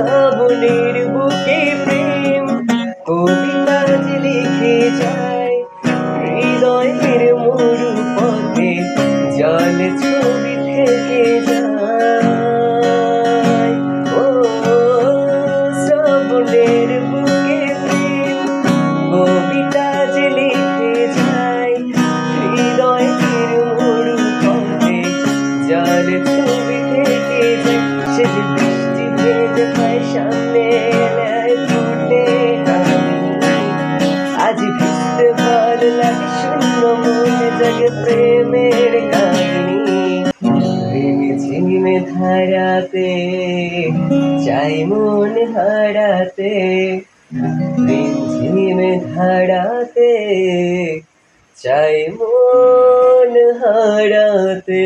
শ্রাবণের বুকে প্রেম কবিতা যে লিখে যায়, হৃদয়ের মরু পথে জল ছবি থেকে যায়। ও শ্রাবণের বুকে প্রেম কবিতা যে লিখে যায়, হৃদয়ের মরু পথে জল ছবি থেকে যায়। সে যে বৃষ্টি ভেজে পায় সামনে ফুটে আজ ভিজতে ভালো লাগে, শূন্য মনে জাগে প্রেমের কাহিনী। ঝিমে ধারাতে চাই মন হারাতে, ঝিমে ধারাতে চাই মন হারাতে।